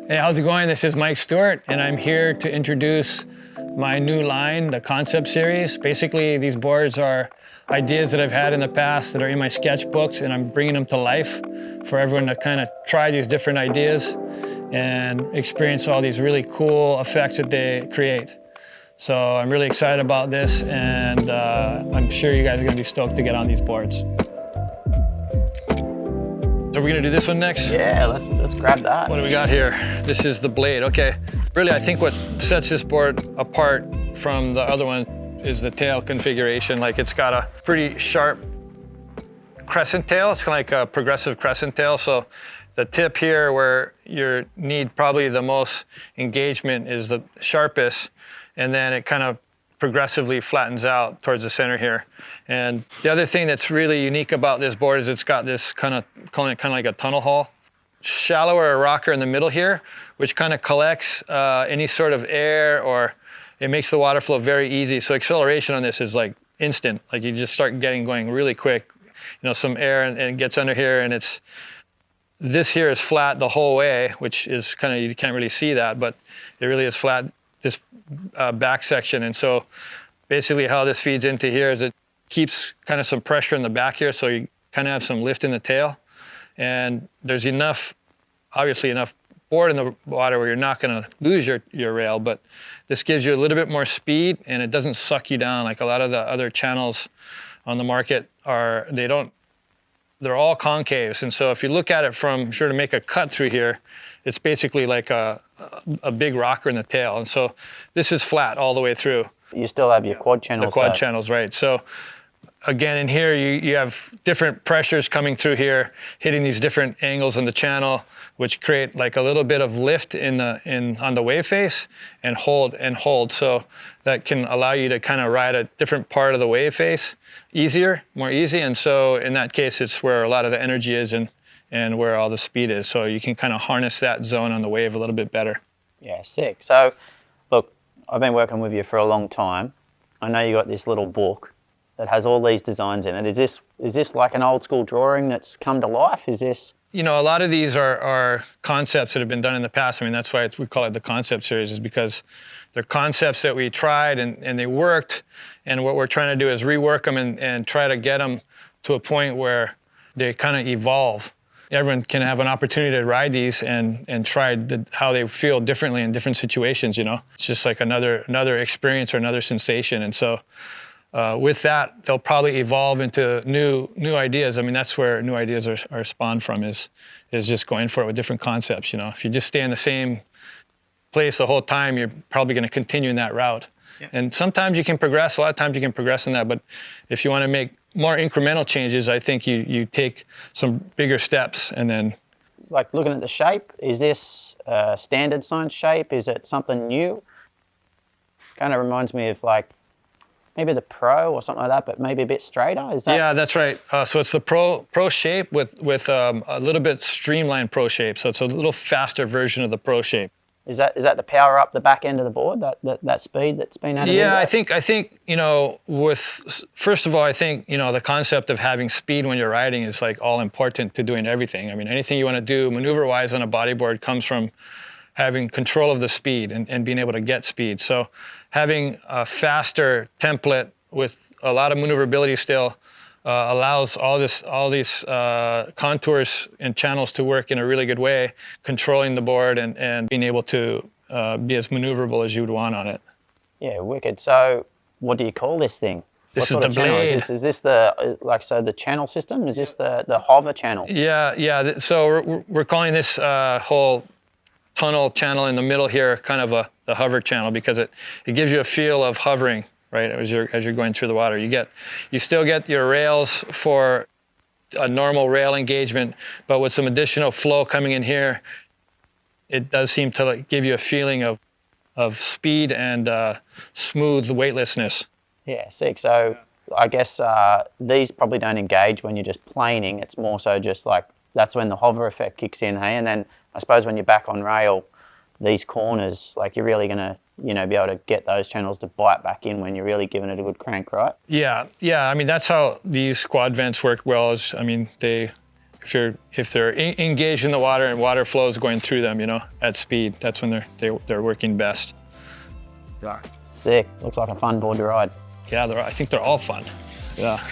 Hey, how's it going? This is Mike Stewart, and I'm here to introduce my new line, the Concept Series. Basically, these boards are ideas that I've had in the past that are in my sketchbooks, and I'm bringing them to life for everyone to kind of try these different ideas and experience all these really cool effects that they create. So I'm really excited about this, and I'm sure you guys are gonna be stoked to get on these boards. So we're gonna do this one next? Yeah, let's grab that. What do we got here? This is the blade, okay. Really, I think what sets this board apart from the other one is the tail configuration. Like, it's got a pretty sharp crescent tail. It's kind of like a progressive crescent tail. So the tip here where you need probably the most engagement is the sharpest, and then it kind of progressively flattens out towards the center here. And the other thing that's really unique about this board is it's got this calling it kind of like a tunnel hull. Shallower rocker in the middle here, which kind of collects any sort of air, or it makes the water flow very easy. So acceleration on this is like instant. Like, you just start going really quick. You know, some air and it gets under here, and this here is flat the whole way, which is kind of, you can't really see that, but it really is flat, this back section. And so basically how this feeds into here is it keeps kind of some pressure in the back here, so you kind of have some lift in the tail. And there's obviously enough board in the water where you're not going to lose your rail, but this gives you a little bit more speed, and it doesn't suck you down like a lot of the other channels on the market are. They're all concaves, and so if you look at it from, to make a cut through here, it's basically like a big rocker in the tail. And so this is flat all the way through. You still have your quad channels. The quad channels, right. So again, in here, you have different pressures coming through here, hitting these different angles in the channel, which create like a little bit of lift on the wave face and hold. So that can allow you to kind of ride a different part of the wave face more easy. And so in that case, it's where a lot of the energy is and where all the speed is. So you can kind of harness that zone on the wave a little bit better. Yeah, sick. So look, I've been working with you for a long time. I know you got this little book that has all these designs in it. Is this like an old school drawing that's come to life? Is this? You know, a lot of these are concepts that have been done in the past. I mean, that's why we call it the Concept Series, is because they're concepts that we tried and they worked. And what we're trying to do is rework them and try to get them to a point where they kind of evolve. Everyone can have an opportunity to ride these and try how they feel differently in different situations, you know? It's just like another experience or another sensation. And so with that, they'll probably evolve into new ideas. I mean, that's where new ideas are spawned from, is just going for it with different concepts, you know? If you just stay in the same place the whole time, you're probably going to continue in that route. Yeah. And sometimes you can progress, a lot of times you can progress in that, but if you want to make more incremental changes, I think you take some bigger steps. And then, like, looking at the shape, is this a standard science shape? Is it something new? Kind of reminds me of like maybe the Pro or something like that, but maybe a bit straighter. Is that? Yeah, that's right. So it's the Pro shape with a little bit streamlined Pro shape. So it's a little faster version of the Pro shape. Is that to power up the back end of the board, that speed that's been added? Yeah, I think you know, first of all, I think, you know, the concept of having speed when you're riding is like all important to doing everything. I mean, anything you want to do maneuver-wise on a bodyboard comes from having control of the speed and being able to get speed. So having a faster template with a lot of maneuverability still allows all these contours and channels to work in a really good way, controlling the board and being able to be as maneuverable as you would want on it. Yeah, wicked. So what do you call this thing? This is the blade. Is this the channel system? Is this the hover channel? Yeah. So we're calling this whole tunnel channel in the middle here kind of the hover channel, because it gives you a feel of hovering, right, as you're going through the water. You still get your rails for a normal rail engagement, but with some additional flow coming in here, it does seem to like give you a feeling of speed and smooth weightlessness. Yeah, sick. So I guess these probably don't engage when you're just planing. It's more so just like, that's when the hover effect kicks in, hey? And then I suppose when you're back on rail, these corners, like, you're really gonna, you know, be able to get those channels to bite back in when you're really giving it a good crank, right? Yeah. I mean, that's how these quad vents work well. I mean, they if they're engaged in the water and water flow is going through them, you know, at speed, that's when they're working best. Sick. Looks like a fun board to ride. Yeah, I think they're all fun. Yeah.